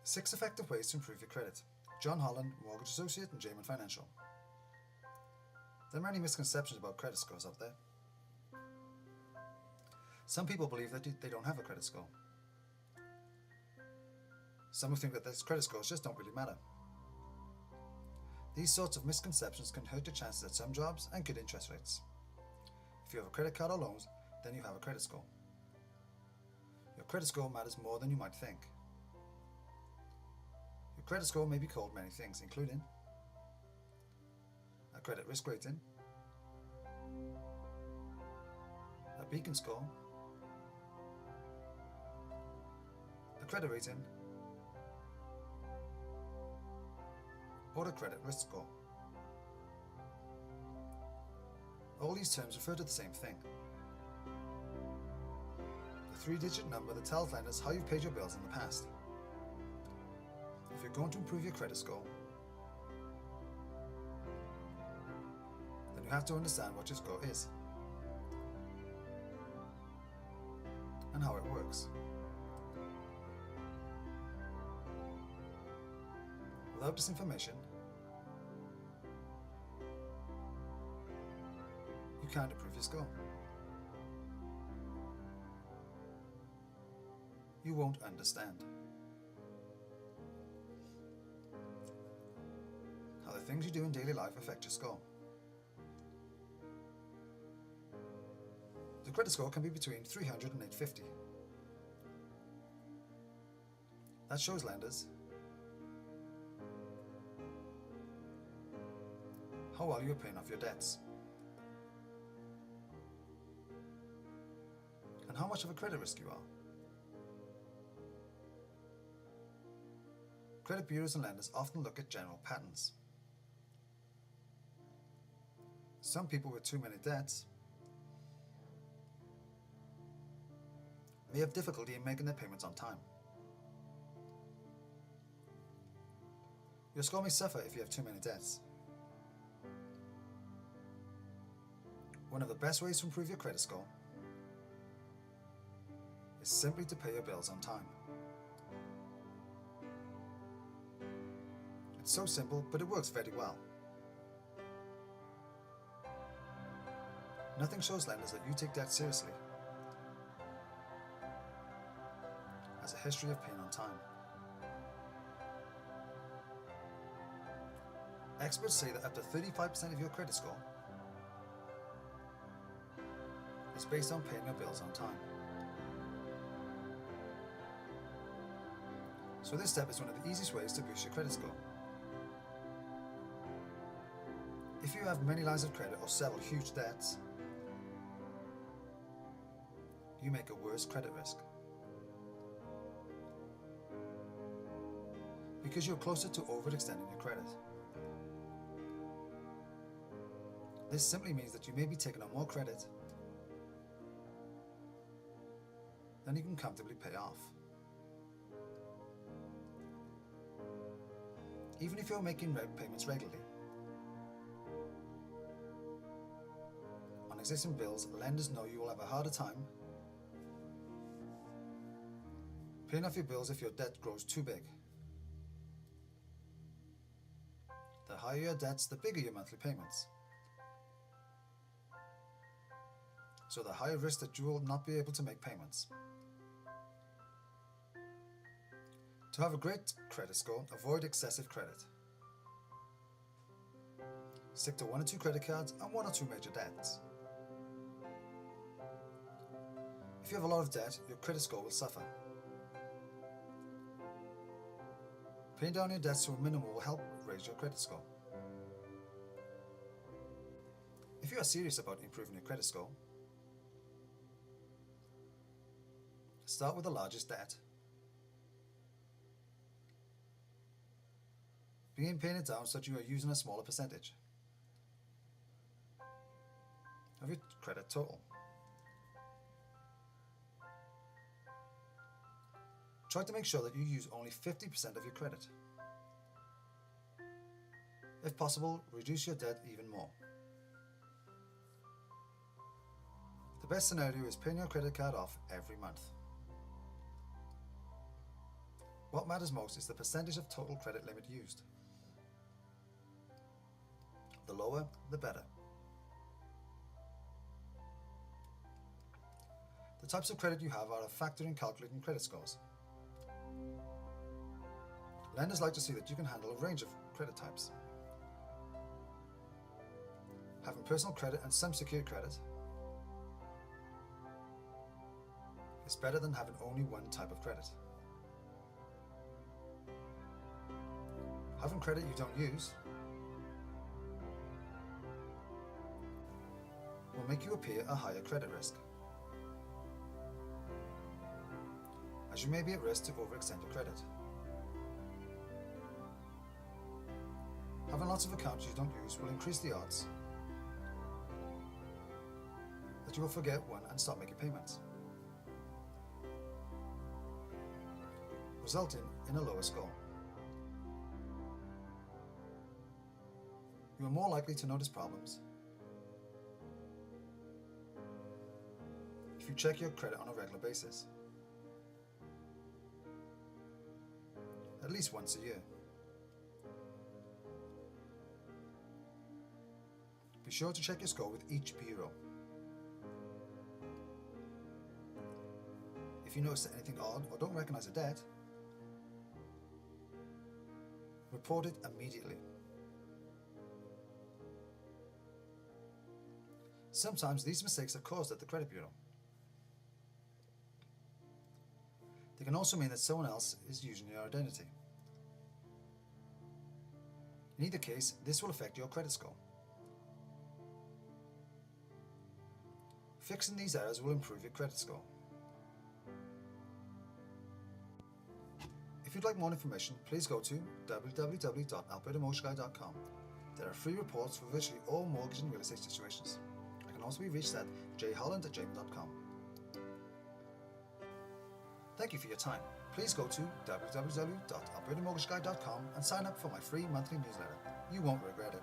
6 effective ways to improve your credit. John Holland, Mortgage Associate and Jamin Financial. There are many misconceptions about credit scores out there. Some people believe that they don't have a credit score. Some who think that their credit scores just don't really matter. These sorts of misconceptions can hurt your chances at some jobs and good interest rates. If you have a credit card or loans, then you have a credit score. Your credit score matters more than you might think. Your credit score may be called many things, including a credit risk rating, a beacon score, a credit rating, or a credit risk score. All these terms refer to the same thing: the 3-digit number that tells lenders how you've paid your bills in the past. If you're going to improve your credit score, then you have to understand what your score is and how it works. Without this information, you can't improve your score. You won't understand how the things you do in daily life affect your score. The credit score can be between 300 and 850. That shows lenders how well you are paying off your debts and how much of a credit risk you are. Credit bureaus and lenders often look at general patterns. Some people with too many debts may have difficulty in making their payments on time. Your score may suffer if you have too many debts. One of the best ways to improve your credit score is simply to pay your bills on time. It's so simple, but it works very well. Nothing shows lenders that you take debt seriously as a history of paying on time. Experts say that up to 35% of your credit score is based on paying your bills on time. So this step is one of the easiest ways to boost your credit score. If you have many lines of credit or several huge debts, you make a worse credit risk, because you're closer to overextending your credit. This simply means that you may be taking on more credit than you can comfortably pay off. Even if you're making payments regularly on existing bills, lenders know you will have a harder time paying off your bills if your debt grows too big. The higher your debts, the bigger your monthly payments. So the higher risk that you will not be able to make payments. To have a great credit score, avoid excessive credit. Stick to 1 or 2 credit cards and 1 or 2 major debts. If you have a lot of debt, your credit score will suffer. Paying down your debts to a minimum will help raise your credit score. If you are serious about improving your credit score, start with the largest debt. Begin paying it down so that you are using a smaller percentage of your credit total. Try to make sure that you use only 50% of your credit. If possible, reduce your debt even more. The best scenario is paying your credit card off every month. What matters most is the percentage of total credit limit used. The lower, the better. The types of credit you have are a factor in calculating credit scores. Lenders like to see that you can handle a range of credit types. Having personal credit and some secured credit is better than having only one type of credit. Having credit you don't use will make you appear a higher credit risk, as you may be at risk to overextend your credit. Having lots of accounts you don't use will increase the odds that you will forget one and stop making payments, resulting in a lower score. You are more likely to notice problems if you check your credit on a regular basis, at least once a year. Be sure to check your score with each bureau. If you notice anything odd or don't recognize a debt, report it immediately. Sometimes these mistakes are caused at the credit bureau. They can also mean that someone else is using your identity. In either case, this will affect your credit score. Fixing these errors will improve your credit score. If you'd like more information, please go to www.albertamortgageguy.com. There are free reports for virtually all mortgage and real estate situations. I can also be reached at jholland@gmail.com. Thank you for your time. Please go to www.albertamortgageguy.com and sign up for my free monthly newsletter. You won't regret it.